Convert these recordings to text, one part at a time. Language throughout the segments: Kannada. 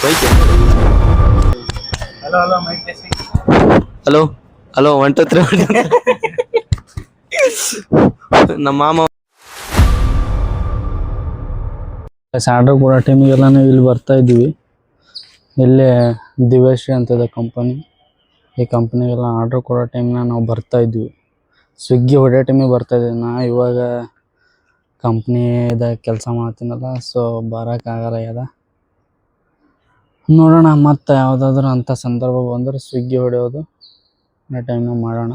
Bike hello hello mike testing. Hello hello 1 2 3 ನಮ್ಮ ಮಾಮ ಆರ್ಡರ್ ಕೊಡೋ ಟೈಮಿಗೆಲ್ಲ ನಾವು ಇಲ್ಲಿ ಬರ್ತಾ ಇದ್ದೀವಿ. ಇಲ್ಲೇ ದಿವ್ಯಶ್ರೀ ಅಂತದೆ ಕಂಪನಿ. ಈ ಕಂಪ್ನಿಗೆಲ್ಲ ಆರ್ಡ್ರ್ ಕೊಡೋ ಟೈಮ್ನ ನಾವು ಬರ್ತಾ ಇದ್ವಿ. ಸ್ವಿಗ್ಗಿ ಹೊಡೆಯೋ ಟೈಮಿಗೆ ಬರ್ತಾ ಇದ್ದೀವಿ. ನಾ ಇವಾಗ ಕಂಪ್ನಿದಾಗ ಕೆಲಸ ಮಾಡ್ತೀನಲ್ಲ, ಸೊ ಬರೋಕ್ಕಾಗಲ್ಲ ಆಗ್ಯದ. ನೋಡೋಣ ಮತ್ತು ಯಾವುದಾದ್ರೂ ಅಂಥ ಸಂದರ್ಭ ಬಂದರೆ ಸ್ವಿಗ್ಗಿ ಹೊಡೆಯೋದು ಆ ಟೈಮ್ನಾಗ ಮಾಡೋಣ.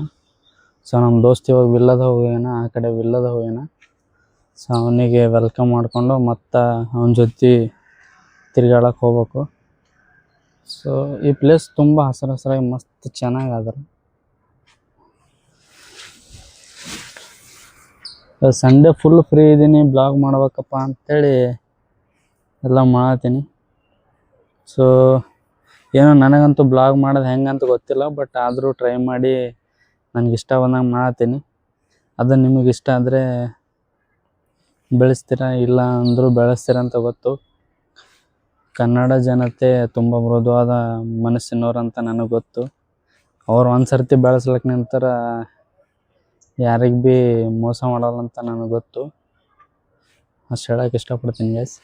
ಸೊ ನಮ್ಮ ದೋಸ್ತ್ ಇವಾಗ ವಿಲ್ಲದ ಹೋಗ್ಯಾನ, ಆ ಕಡೆ ವಿಲ್ಲದ ಹೋಗ್ಯಾನ. ಸೊ ಅವನಿಗೆ ವೆಲ್ಕಮ್ ಮಾಡಿಕೊಂಡು ಮತ್ತು ಅವನ ಜೊತೆ ತಿರ್ಗಾಡಕ್ಕೆ ಹೋಗ್ಬೇಕು. ಸೊ ಈ ಪ್ಲೇಸ್ ತುಂಬ ಹಸಿರಾಗಿ ಮಸ್ತ್ ಚೆನ್ನಾಗಾದ್ರೆ. ಸಂಡೇ ಫುಲ್ ಫ್ರೀ ಇದ್ದೀನಿ, ಬ್ಲಾಗ್ ಮಾಡ್ಬೇಕಪ್ಪ ಅಂಥೇಳಿ ಎಲ್ಲ ಮಾಡತ್ತೀನಿ. ಸೊ ಏನೋ ನನಗಂತೂ ಬ್ಲಾಗ್ ಮಾಡೋದು ಹೆಂಗಂತ ಗೊತ್ತಿಲ್ಲ, ಬಟ್ ಆದರೂ ಟ್ರೈ ಮಾಡಿ ನನಗಿಷ್ಟ ಬಂದಂಗೆ ಮಾಡತ್ತೀನಿ. ಅದು ನಿಮಗೆ ಇಷ್ಟ ಆದರೆ ಬೆಳೆಸ್ತೀರ, ಇಲ್ಲ ಅಂದರೂ ಬೆಳೆಸ್ತೀರ ಅಂತ ಗೊತ್ತು. ಕನ್ನಡ ಜನತೆ ತುಂಬ ಮೃದುವಾದ ಮನಸ್ಸಿನವ್ರು ಅಂತ ನನಗೆ ಗೊತ್ತು. ಅವ್ರು ಒಂದು ಸರ್ತಿ ಬೆಳೆಸ್ಲಿಕ್ಕೆ ನಿಂತರ ಯಾರಿಗೆ ಭೀ ಮೋಸ ಮಾಡಲ್ಲ ಅಂತ ನನಗೆ ಗೊತ್ತು. ಅಷ್ಟು ಹೇಳೋಕೆ ಇಷ್ಟಪಡ್ತೀನಿ ಗೈಸ್.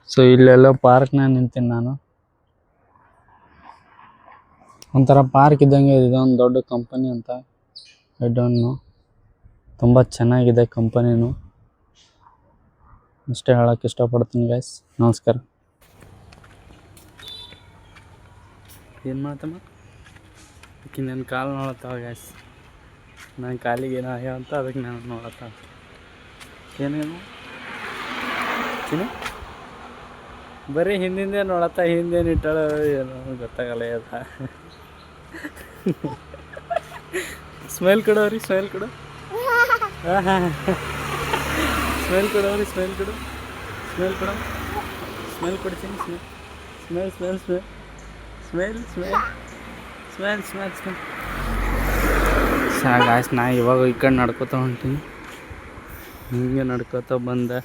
ಸೊ ಇಲ್ಲೆಲ್ಲ ಪಾರ್ಕ್ನಾಗ ನಿಂತೀನಿ ನಾನು. ಒಂಥರ ಪಾರ್ಕ್ ಇದ್ದಂಗೆ. ಇದೊಂದು ದೊಡ್ಡ ಕಂಪನಿ ಅಂತ ಐ ತುಂಬ ಚೆನ್ನಾಗಿದೆ ಕಂಪನಿನೂ. ಅಷ್ಟೇ ಹೇಳೋಕೆ ಇಷ್ಟಪಡ್ತೀನಿ ಗೈಸ್. ನಮಸ್ಕಾರ. ಏನು ಮಾಡ್ತಮ್ಮ ಆಕೆ ನನ್ನ ಕಾಲು ನೋಡತ್ತಾವ ಗೈಸ್. ನನ್ನ ಕಾಲಿಗೆ ಏನೋ ಆಗ್ಯಾವ ಅಂತ ಅದಕ್ಕೆ ನಾನು ನೋಡತ್ತಾವ. ಏನೇನು ಚಿನ್ನು ಬರೀ ಹಿಂದಿಂದೆ ನೋಡತ್ತ, ಹಿಂದೇನು ಇಟ್ಟಾಳ ಏನೋ ಗೊತ್ತಾಗಲ್ಲ ಅದ. ಸ್ಮೈಲ್ ಕೊಡೋರಿ, ಸ್ಮೈಲ್ ಕೊಡು. ಹಾಂ ಹಾಂ ಸ್ಮೈಲ್ ಕೊಡೋರಿ, ಸ್ಮೈಲ್ ಕೊಡು, ಸ್ಮೈಲ್ ಕೊಡ, ಸ್ಮೈಲ್ ಕೊಡ್ತೀನಿ. Smile smile smile smile smile smile smile smile. ಸಾಗಾಯ್ಸ್. ನಾ ಇವಾಗ ಈ ಕಡೆ ನಡ್ಕೋತ ಹೊಂಟೀನಿ. ಹಿಂಗೆ ನಡ್ಕೋತ ಬಂದೆ.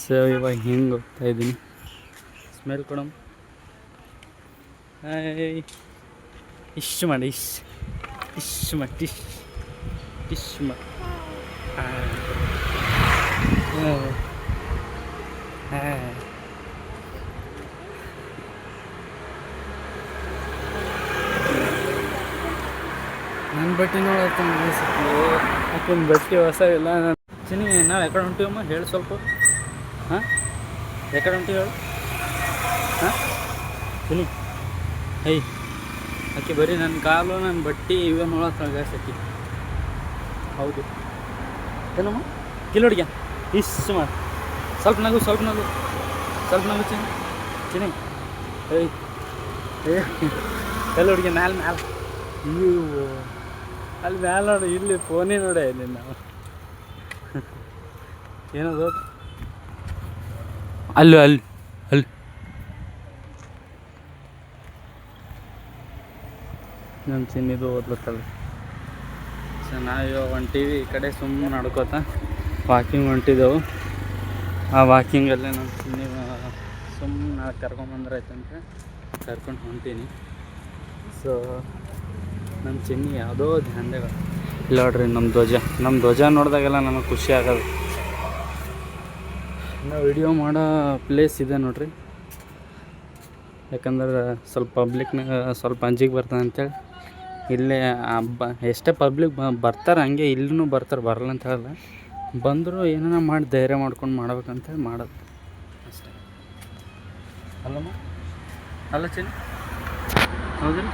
ಸೊ ಇವಾಗ ಹಿಂಗೆ ಹೋಗ್ತಾ ಇದ್ದೀನಿ. ಸ್ಮೆಲ್ ಕೊಡಮ್. ಹಾಯ್ ಇಶ್ ಮಾಡಿ, ಇಶ್ ಮಾಡಿ, ಇಶ್ ಮಾಡಿ. ನನ್ನ ಬಟ್ಟೆ ನೋಡತ್ತ ಆಕಿನ ಬಟ್ಟೆ ಹೊಸ ಇಲ್ಲ. ಚಿನ್ನಿ ನಾವು ಯಾಕಡೆ ಹೊಂಟಿವಮ್ಮ ಹೇಳಿ ಸ್ವಲ್ಪ. ಹಾಂ ಯಾಕಡೆ ಹೊಂಟಿವಿ ಹೇಳು. ಹಾಂ ಚಿನ್ನಿ ಹೈ ಆಕೆ ಬರೀ ನನ್ನ ಕಾಲು ನನ್ನ ಬಟ್ಟೆ ಇವೇ ನೋಡತ್ತ ಗಾಸಕ್ಕಿ. ಹೌದು ಏನಮ್ಮ ಕಿಲೋಡಿಗೆ ಇಷ್ಟು ಮಾಡಿ. ಸ್ವಲ್ಪ ನಗು, ಸ್ವಲ್ಪ ನಗು, ಸ್ವಲ್ಪ ನಗು ಚಿನ್ನಿ. ಚಿನ್ನಿ ಏಯ್ ಎಲ್ಲ ಹುಡುಗಿ ಮ್ಯಾಲೆ ಮ್ಯಾಲೆ ಇವು ಅಲ್ಲಿ ಮ್ಯಾಲೆ ನೋಡಿ. ಇಲ್ಲಿ ಫೋನೇ ನೋಡೇ ಇಲ್ಲಿ ನಾವು. ಏನದು ಅಲ್ಲೂ ಅಲ್ಲಿ ಅಲ್ಲಿ ನಮ್ಮ ಚಿನ್ನಿದು ಓದ್ಲತ್ತಲ್ಲ. ಸೊ ನಾವು ಇವಾಗ ಹೊಂಟೀವಿ ಈ ಕಡೆ ಸುಮ್ಮನೆ ನಡ್ಕೋತ ವಾಕಿಂಗ್ ಹೊಂಟಿದ್ದೆವು. ಆ ವಾಕಿಂಗಲ್ಲೇ ನಮ್ಮ ಚಿನ್ನಿ ಸುಮ್ಮನೆ ಕರ್ಕೊಂಬಂದ್ರೈತಂತ ಕರ್ಕೊಂಡು ಹೊಂಟೀನಿ. ಸೊ ನಮ್ಮ ಚಿನ್ನಿ ಯಾವುದೋ ಧ್ಯಾನದಾಗ ಇಲ್ಲ ನೋಡ್ರಿ. ನಮ್ಮ ಧ್ವಜ ನೋಡಿದಾಗೆಲ್ಲ ನಮಗೆ ಖುಷಿ ಆಗೋದು. ನಾವು ವಿಡಿಯೋ ಮಾಡೋ ಪ್ಲೇಸ್ ಇದೆ ನೋಡ್ರಿ. ಯಾಕಂದ್ರೆ ಸ್ವಲ್ಪ ಪಬ್ಲಿಕ್ನಾಗ ಸ್ವಲ್ಪ ಅಂಜಿಗೆ ಬರ್ತದೆ ಅಂತೇಳಿ ಇಲ್ಲೇ ಎಷ್ಟೇ ಪಬ್ಲಿಕ್ ಬರ್ತಾರೆ, ಹಂಗೆ ಇಲ್ಲೂ ಬರ್ತಾರೆ, ಬರಲ್ಲ ಅಂತ ಹೇಳಲ್ಲ. ಬಂದರೂ ಏನಾರ ಮಾಡಿ ಧೈರ್ಯ ಮಾಡ್ಕೊಂಡು ಮಾಡ್ಬೇಕಂತೇಳಿ ಮಾಡೋದು ಅಷ್ಟೇ. ಅಲ್ಲಮ್ಮ ಅಲ್ಲ ಚಿನ್ನ ಹೌದಿಲ್ಲ.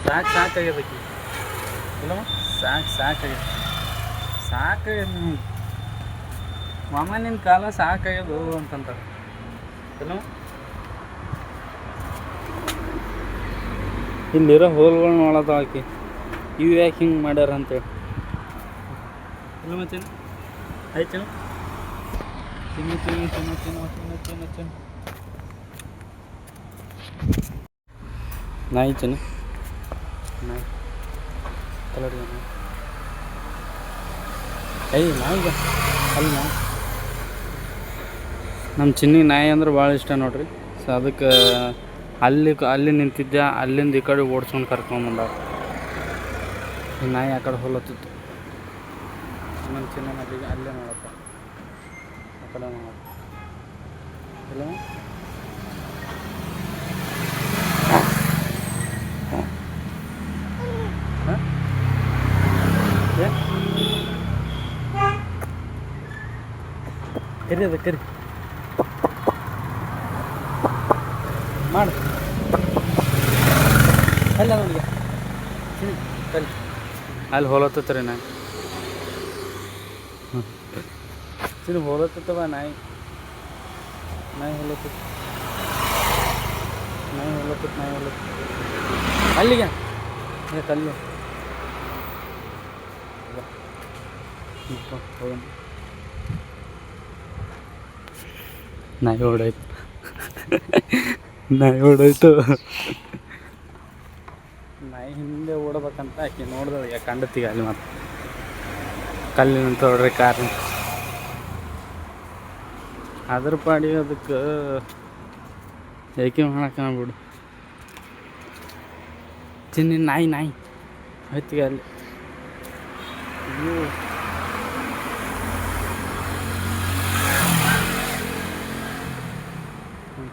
ಸಾಕಾಗ್ಯದಕ್ಕೆ ಇಲ್ಲಮ್ಮ, ಸಾಕಾಗ್ಯದ ಮಾಮ ನಿನ್ನ ಕಾಲ ಸಾಕಾಗ್ಯದು ಅಂತಂತಾರೆ ಇಲ್ಲಮ್ಮ. ಇಲ್ಲಿರೋ ಹೋಲ್ಗಳು ನೋಡೋದು ಆಕಿ ಇವು ಯಾಕೆ ಹಿಂಗೆ ಮಾಡ್ಯಾರ ಅಂತೇಳಿ ಇಲ್ಲಮ್ಮ. ಚಿನ್ನ ಆಯ್ತು ಚಿನ್ನ ಚಿನ್ನ ಚಿನ್ನ ಚಿನ್ನ ಚಿನ್ನ ಚಿನ್ನ ಚಿನ್ನ ಚಿನ್ನ ನಾಯಿ ಚಿನ್ನ ನಾಯಿ ಕಲರ್ ನಾಯಿ ನಾಯಿಗ ಅಲ್ಲಿ ನಾಯಿ ನಮ್ಮ ಚಿನ್ನಿ ನಾಯಿ ಅಂದ್ರೆ ಭಾಳ ಇಷ್ಟ ನೋಡ್ರಿ. ಸೊ ಅದಕ್ಕೆ ಅಲ್ಲಿ ನಿಂತಿದ್ದೆ, ಅಲ್ಲಿಂದ ಈ ಕಡೆ ಓಡಿಸ್ಕೊಂಡು ಕರ್ಕೊಂಬಂದ. ಈ ನಾಯಿ ಆ ಕಡೆ ಹೊಲತ್ತಿತ್ತು. ನಮ್ಮ ಚಿನ್ನ ನದಿಗೆ ಅಲ್ಲೇ ನೋಡಪ್ಪ, ಆ ಕಡೆ ನೋಡಪ್ಪ ಇಲ್ಲ. ಕರಿ ಅದ ಕರಿ ಮಾಡು ಅಲ್ಲ ನನಗೆ ಕರಿ ಅಲ್ಲಿ ಹೊಲತ್ತರಿ ನಾಯಿ. ಚಿನ್ನ ಹೊಲತ್ತವ ನಾಯಿ ಹೊಲತ್ತ ಅಲ್ಲಿಗೆ ಕಲ್ಲು ಹೋಗೋಣ. ನಾಯಿ ಓಡೋಯ್ತು ನಾಯಿ ಹಿಂದೆ ಓಡಬೇಕಂತ ಆಕೆ ನೋಡ್ದವ ಕಂಡತ್ತೀಗ ಅಲ್ಲಿ ಮತ್ತೆ ಕಲ್ಲಿನಂತ ನೋಡ್ರಿ ಕಾರ್ ಅದ್ರ ಪಾಡಿ ಅದಕ್ಕೆ ಏಕೆ ಮಾಡಕ್ಕೆ ಬಿಡು. ಚಿನ್ನ ನಾಯಿ ಆಯ್ತಿಗೆ ಅಲ್ಲಿ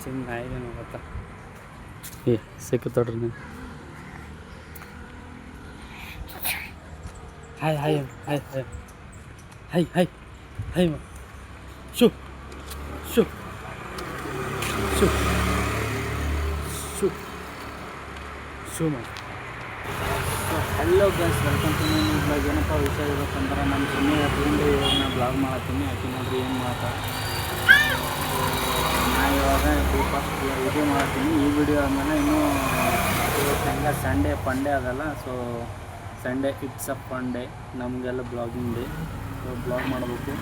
ಚಿನ್ನ ನಾಯಿಗೆ ನೋಡತ್ತ ಸಿಕ್ಕತ್ತೋಡ್ರಿ ನೀವು. Hi hi hi hi hi hi hi shoo shoo shoo shoo shoo ಮಾಡಿ. Hello guys, welcome to my new blog. ಏನಪ್ಪ ವಿಷಯ ಇರಬೇಕಂದ್ರೆ ನಮ್ಮ ಚಿನ್ನಿ ಹತ್ಕೊಂಡು ಇವಾಗ ನಾನು ಬ್ಲಾಗ್ ಮಾಡತ್ತೀನಿ. ಆಕೆ ನೋಡ್ರಿ ಏನು ಮಾಡ್ತಾ ನಾನು ಇವಾಗ ವಿಡಿಯೋ ಮಾಡ್ತೀನಿ. ಈ ವಿಡಿಯೋ ಆದಮೇಲೆ ಇನ್ನೂ ಇವತ್ತು ಹೆಂಗೆ ಸಂಡೇ ಫಂಡೇ ಅದಲ್ಲ. ಸೊ ಸಂಡೇ ಇಟ್ಸ್ ಅ ಫಂಡೇ, ನಮಗೆಲ್ಲ ಬ್ಲಾಗಿಂಗ್ ಡೇ. ಸೊ ಬ್ಲಾಗ್ ಮಾಡಬೇಕು,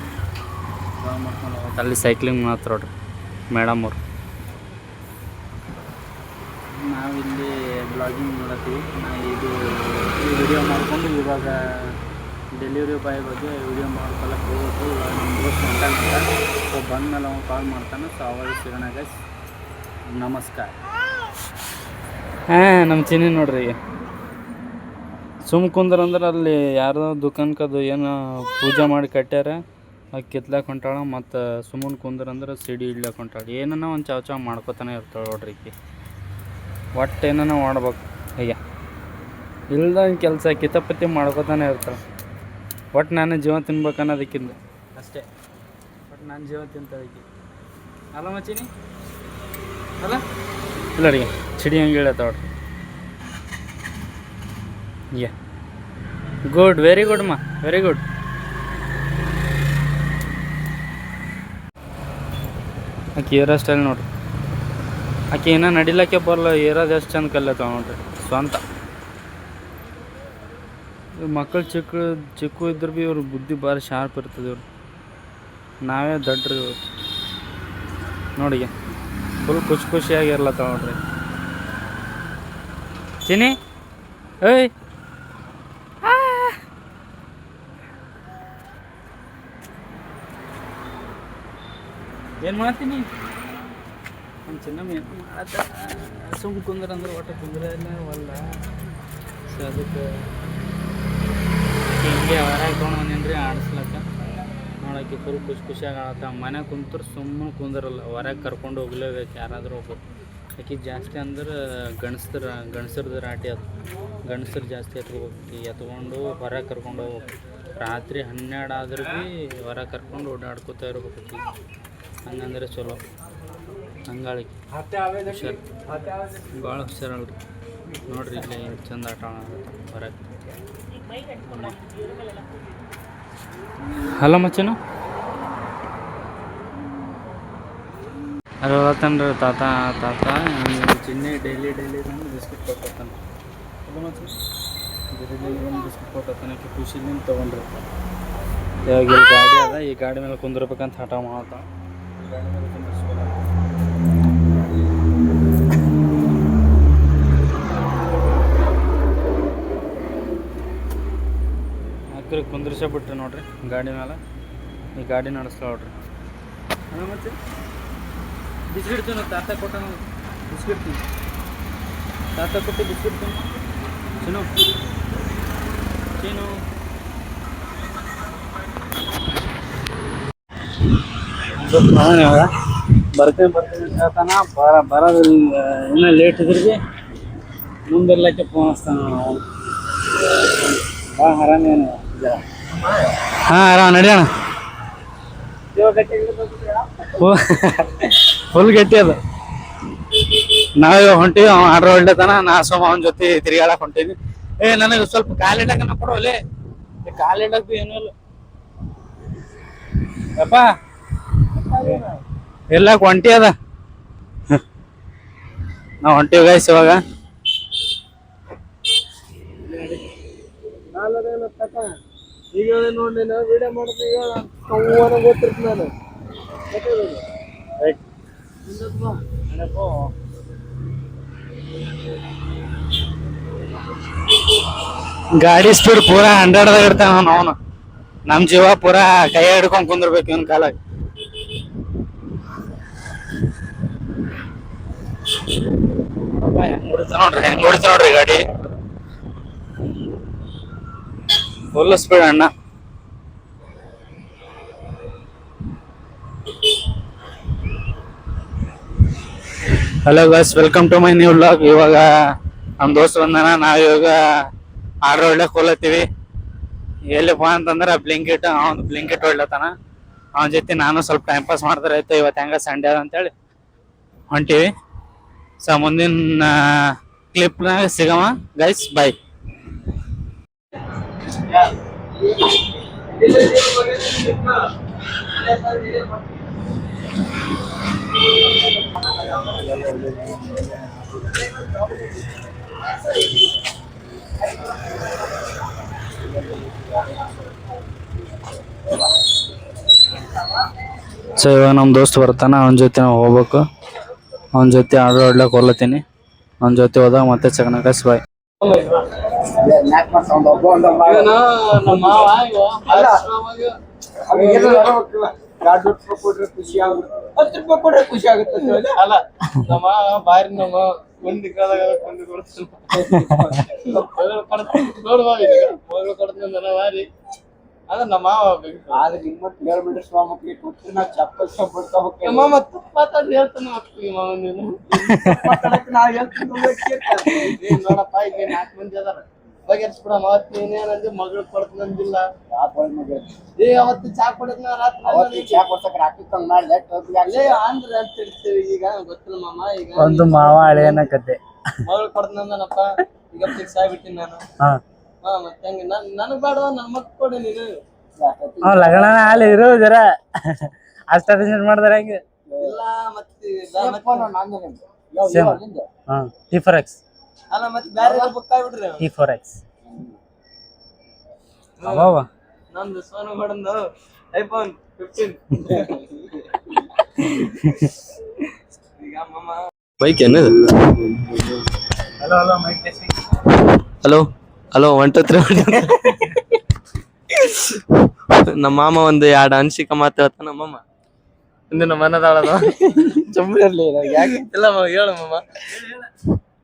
ಬ್ಲಾಗ್ ಮಾಡ್ಕೊಂಡು ಹೋಗ್ಬೇಕು. ಅಲ್ಲಿ ಸೈಕ್ಲಿಂಗ್ ಮಾತ್ರ ನೋಡ್ರಿ ಮೇಡಮ್ ಅವರು. ನಾವಿಲ್ಲಿ ಬ್ಲಾಗಿಂಗ್ ಮಾಡತ್ತೀವಿ. ಈ ವಿಡಿಯೋ ಮಾಡಿಕೊಂಡು ಇವಾಗ ಡೆಲಿವರಿ ಬಾಯ್ ಬಗ್ಗೆ ವಿಡಿಯೋ ಮಾಡ್ಕೊಳಕ್ಕೆ ಹೋಗ್ಬೇಕು. ಇವಾಗ ನಮ್ಮ ದೋಸ್ತ್ ಹೊಂಟಾನಂತ. ಸೊ ಬಂದಮೇಲೆ ಅವ್ನು ಕಾಲ್ ಮಾಡ್ತಾನೆ. ಸೊ ಅವಾಗ ಸಿಗೋಣ ಗೈಸ್, ನಮಸ್ಕಾರ. ನಮ್ಮ ಚಿನ್ನಿ ನೋಡ್ರಿ ಈಗ ಸುಮ್ ಕುಂದ್ರಂದ್ರೆ ಅಲ್ಲಿ ಯಾರ್ದೋ ದುಕಾನ್ಕದು ಏನೋ ಪೂಜೆ ಮಾಡಿ ಕಟ್ಟ್ಯಾರ, ಅದು ಕಿತ್ಲಾಕ ಹೊಂಟಾಳ. ಮತ್ತು ಸುಮ್ಮನೆ ಕುಂದ್ರಂದ್ರೆ ಸಿಡಿ ಇಡ್ಲಾಕ ಹೊಂಟಾಳ. ಏನನ್ನ ಒಂದು ಚಾವ್ ಮಾಡ್ಕೊತಾನೆ ಇರ್ತಾಳೆ ನೋಡ್ರಿ ಈಕಿ. ಒಟ್ಟು ಏನೋ ಮಾಡ್ಬೇಕು ಅಯ್ಯ ಇಲ್ದಂಗೆ ಕೆಲಸ ಕಿತಪತಿ ಮಾಡ್ಕೊತಾನೆ ಇರ್ತಾಳೆ. ಒಟ್ಟು ನಾನು ಜೀವ ತಿನ್ಬೇಕು ಅನ್ನೋದಕ್ಕಿಂತ ಅಷ್ಟೇ. ಒಟ್ಟು ನಾನು ಜೀವ ತಿಂತದಕ್ಕೆ ಅಲ್ಲ ಮಚ್ಚಿನಿ ಅಲ್ಲ ಇಲ್ಲ ರೀ ಚಿಡಿ ಹಂಗೆ ಹೇಳತ್ತವ್ರಿ. ಗುಡ್, ವೆರಿ ಗುಡ್ ಮಾ, ವೆರಿ ಗುಡ್. ಆಕೆ ಏರೋ ಸ್ಟೈಲ್ ನೋಡ್ರಿ. ಆಕೆ ಏನೋ ನಡಿಲಕ್ಕೆ ಬರಲ್ಲ, ಏರೋದು ಎಷ್ಟು ಚಂದ ಕಲಿಯತ್ತವ ನೋಡ್ರಿ ಸ್ವಂತ. ಮಕ್ಕಳು ಚಿಕ್ಕ ಇದ್ರೆ ಭೀ ಇವ್ರ ಬುದ್ಧಿ ಭಾರಿ ಶಾರ್ಪ್ ಇರ್ತದೆ. ಇವ್ರು ನಾವೇ ದಡ್ರಿ ಇವ್ರು ನೋಡಿ. ಫುಲ್ ಖುಷಿಯಾಗಿ ಇರ್ಲತ್ತವ ನೋಡ್ರಿ. ಚಿನಿ ಏಯ್ ಏನು ಮಾಡ್ತೀನಿ ನಮ್ಮ ಚಿನ್ನಮ್ಮ ಏನು ಮಾಡತ್ತ. ಸುಮ್ ಕುಂದ್ರಂದ್ರೆ ಒಟ್ಟು ಕುಂದ್ರೆ ವಲ್ಲ. ಸೊ ಅದಕ್ಕೆ ಹಿಂಗೆ ಹೊರಗೆ ತೊಗೊಂಡ್ಬಂದೇನ್ರಿ ಆಡಿಸ್ಲಕ್ಕ. ನೋಡೋಕೆ ಫುಲ್ ಖುಷಿಯಾಗಿ ಆಡತ್ತ. ಮನೆ ಕುಂತ್ರು ಸುಮ್ಮನೆ ಕುಂದ್ರಲ್ಲ, ಹೊರಗೆ ಕರ್ಕೊಂಡು ಹೋಗ್ಲೇಬೇಕು ಯಾರಾದರೂ ಹೋಗ್ಬೇಕು. ಆಕೆ ಜಾಸ್ತಿ ಅಂದ್ರೆ ಗಂಡಸ್ರದ್ದು ರಾಟಿ ಅದು. ಗಂಡಸ್ರು ಜಾಸ್ತಿ ಎತ್ಕೊಂಡು ಹೊರಗೆ ಕರ್ಕೊಂಡು ಹೋಗ್ಬೇಕು. ರಾತ್ರಿ 12 ಆದ್ರೂ ಭೀ ಹೊರಗೆ ಕರ್ಕೊಂಡು ಓಡಾಡ್ಕೊತಾ ಇರ್ಬೇಕು ಆಕೆ. ಹಂಗಂದ್ರೆ ಚಲೋ. ಹಂಗಾಗಿ ಹುಷಾರು, ಭಾಳ ಹುಷಾರಲ್ರಿ. ನೋಡ್ರಿ ಇಲ್ಲಿ ಎಷ್ಟು ಚಂದ ಆಟ ಆಡತ್ತೆ ಹೊರಗೆ. ಹಲೋ ಮಚ್ಚನು ಅಲ್ಲತನ್ರಿ ತಾತ ಚಿನ್ನಿ ಡೈಲಿ ಬಂದು ಬಿಸ್ಕಿಟ್ ಕೊಟ್ಟಾನೆ. ಹಲೋ ಮಚ್ಚ ಡೈಲಿ ಬಂದು ಬಿಸ್ಕಿಟ್ ಕೊಟ್ಟಾನೆ. ಖುಷಿಲಿಂದ ತೊಗೊಂಡ್ರಿ. ಇವಾಗ ಇಲ್ಲಿ ಗಾಡಿ ಅದ, ಈ ಗಾಡಿ ಮೇಲೆ ಕುಂದಿರ್ಬೇಕಂತ ಹಠ ಮಾಡ್ತಾ. ಗಾಡಿ ಮೇಲೆ ಕುಂದಿರ್ಸ್ಕೊಡ ಹಾಕ್ರಿ ಕುಂದ್ರಿಸೇ ಬಿಟ್ರಿ ನೋಡ್ರಿ ಗಾಡಿ ಮೇಲೆ. ಈ ಗಾಡಿ ನಡೆಸ್ತಾ ನೋಡ್ರಿ. ಮತ್ತೆ ಬಿಸ್ಕಿಟ್ ತಿನ್ನು, ತಾತ ಕೊಟ್ಟ ಬಿಸ್ಕಿಟ್ ತಿನ್ನು, ತಾತ ಕೊಟ್ಟು ಬಿಸ್ಕಿಟ್ ತಿನ್ನು. ಚಿನ್ನು ಚಿನ್ನು ಬರ್ತೇನೆ ಅಂತ ಹೇಳ್ತಾನ. ಬರೋದು ಇನ್ನೂ ಲೇಟ್ ಇದ್ರಿಗೆ ಮುಂದೆಲ್ಲಕ್ಕೆ ಫೋನ್ ಹಚ್ತಾನ ಅವನು. ಭಾಳ ಆರಾಮೇನು ಹಾಂ ಆರಾಮ ನಡಿಯೋಣ. ಫುಲ್ ಗಟ್ಟಿ ಅದು. ನಾವೇ ಹೊಂಟಿವಿ, ಅವ ಆರ್ಡ್ರ್ ಹೊಡ್ಲತ್ತಾನ. ನಾ ಸೋಮ ಅವನ ಜೊತೆ ತಿರುಗಾಡಕ್ಕೆ ಹೊಂಟೀನಿ. ನನಗೆ ಸ್ವಲ್ಪ ಕಾಲಿಡಕ್ಕೆ ನಾ ಕೊಡೋಲೆ, ಕಾಲಿಡಕ್ಕೆ ಏನೂ ಇಲ್ಲ ಯಪ್ಪ. ಎಲ್ಲ ಒಂಟಿ ಅದ, ನಾವು ಹೊಂಟಿವಿ ಗೈಸ್ ಇವಾಗ. ಈಗ ನೋಡಿ ನಾವು ವಿಡಿಯೋ ಮಾಡ್ತೀವಿ, ಗೊತ್ತಿರ್ತ ನಾನು ಗಾಡಿ ಸ್ಪೀಡ್ ಪೂರಾ 100ದಾಗ ಇರ್ತಾನ ಅವನು. ನಮ್ ಜೀವ ಪೂರಾ ಕೈ ಹಿಡ್ಕೊಂಡ್ ಕುಂದಿರ್ಬೇಕು ಇವನ್ ಕಾಲಾಗ. ಹೆಂಗ್ ಹೊಡಿತ ನೋಡ್ರಿ ಗಾಡಿ, ಫುಲ್ ಸ್ಪೀಡ್ ಅಣ್ಣ. Hello guys, welcome to my new vlog. ಇವಾಗ ನಮ್ ದೋಸ್ತ್ ಬಂದಾನ, ನಾವ್ ಇವಾಗ ಆರ್ಡರ್ ಹೊಡ್ಲಕ್ ಹೋಗ್ಲತ್ತೀವಿ. ಎಲ್ಲಿಪ್ಪ ಅಂತಂದ್ರ ಬ್ಲಿಂಕಿಟ್, ಅವ್ನು ಬ್ಲಿಂಕಿಟ್ ಹೊಡ್ಲತ್ತಾನ. ಅವನ ಜೊತೆ ನಾನು ಸ್ವಲ್ಪ ಟೈಮ್ ಪಾಸ್ ಮಾಡ್ತಾರೆ ಆಯ್ತು. ಇವತ್ತು ಹೆಂಗ ಸಂಡೇ ಅದ ಅಂತೇಳಿ ಹೊಂಟಿವಿ. ಸೊ ಮುಂದಿನ ಕ್ಲಿಪ್ನಾಗ ಸಿಗಮ ಗೈಸ್, ಬಾಯ್. ಸೊ ಇವಾಗ ನಮ್ಮ ದೋಸ್ತ್ ಬರ್ತಾನ, ಅವನ ಜೊತೆ ನಾವು ಹೋಗ್ಬೇಕು. ಅವನ ಜೊತೆ ಆರ್ಡರ್ ಹೊಡ್ಲಕ್ಕೆ ಹೋಗ್ಲತ್ತೀನಿ. ಅವನ ಜೊತೆ ಹೋದಾಗ ಮತ್ತೆ ಸಗಣಕಸ್ ಬಾಯ್. ಖುಷಿ ಆಗುತ್ತೆ, 10 ರೂಪಾಯಿ ಕೊಟ್ರೆ ಖುಷಿ ಆಗುತ್ತೆ ಅಲ್ಲ. ನಮ್ಮ ಬಾರಿ ನಮ್ಮ ಒಂದು ಕಾಲದಾಗ ಬಾರಿ ಅದ ನಮ್ಮ ಆದ್ರೆ ನಿಮ್ಮತ್ ಹೇಳ್ಬಿಟ್ರೆ ಸ್ವಾಮಕ್ಳಿಗೆ ಕೊಟ್ಟು ನಾವು ಚಪ್ಪಲ್ ಮಾತಾಡಿ ಹೇಳ್ತಾನೆ ಮಕ್ಳಿಗೆ ಮಾವ ನೀನು ನಾ ಹೇಳ್ತೀನಿ ನೋಡಪ್ಪ. ಈಗ 4 ಮಂದಿ ಅದಾರ, ಬಗೆಹರಿಸ್ಬಿಡ. ಅವತ್ತು ನೀನೇನಂದ್ರೆ ಮಗಳು ಕೊಡ್ತಂದಿಲ್ಲ. ಅವತ್ತು ಚಾ ಕೊಡಿದ್ನ ರಾತ್ರಿ ಚಾ ಕೊಡ್ಸಕ್ ರಾಕಿತ್ತಂಗ್ ಮಾಡ್ದೆ ಅಂದ್ರೆ ಅಂತ ಹೇಳ್ತೀವಿ. ಈಗ ಗೊತ್ತಿಲ್ಲ ಮಾಮ, ಈಗ ಒಂದು ಮಾವ ಹಳೆಯನ ಕತೆ. ಮಗಳು ಕೊಡ್ತಂದನಪ್ಪ, ಈಗ ಫಿಕ್ಸ್ ಆಗ್ಬಿಟ್ಟಿನಿ ನಾನು. ಮತ್ತೆ ಹಂಗೆ ನನಗ್ ಬೇಡ, ನನ್ ಮಕ್ ಕೊಡಿ ನೀನು. ಲಗ್ನ ಅಲ್ಲಿ ಇರೋ ಜರ ಅಷ್ಟ ಅಟೆನ್ಷನ್ ಮಾಡಿದ್ರೆ ಹೆಂಗೆ ಇಲ್ಲ. ಮತ್ತೆ T4X ಅಲ್ಲ, ಮತ್ತೆ ಬೇರೆ ಬುಕ್ ಆಗ್ಬಿಟ್ರಿ. T4X ಅವ ನಂದು ಸೋನು ಮಾಡಂದು iPhone 15. ಈಗ ಮಾಮ ಬೈಕ್ ಏನದು? Hello hello mike testing. Hello hello 1 2 3 ನಮ್ಮ ಮಾಮ ಒಂದು 2 ಅನಿಸಿಕೆ ಮಾತು ಹೇಳ್ತಾನ. ನಮ್ಮಮ್ಮ ಇಂದಿನ ಮನದಾಳದ ಚುಮ್ಮಿರ್ಲಿ ಯಾಕೆ ಇಲ್ಲ ಹೇಳು ಮಾಮ.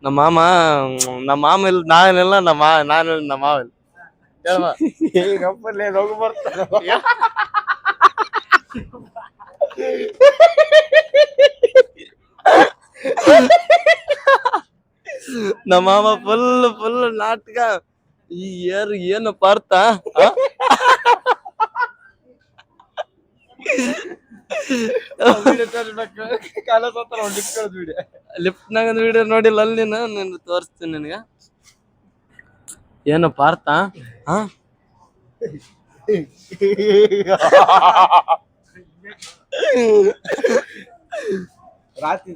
ನಮ್ಮ ಮಾಮ ಇಲ್ಲ, ನಾನಿಲ್ಲ, ನಾನು ನಮ್ಮ ಮಾವ ಇಲ್ಲ. ಹೇಳಮ್ಮ ರೋಗ ಬರ್ತಾನ. ನಮ್ಮ ಮಾಮ ಫುಲ್ ನಾಟಕ. ಈ ಏನು ಪಾರ್ಥ ಲಿಫ್ಟ್ನಾಗ ವಿಡಿಯೋ ನೋಡಿಲ್ಲ ಅಲ್ಲಿ ನೀನು ತೋರಿಸ್ತೀನಿ ನಿನಗ. ಏನು ಪಾರ್ಥ ರಾತ್ರಿ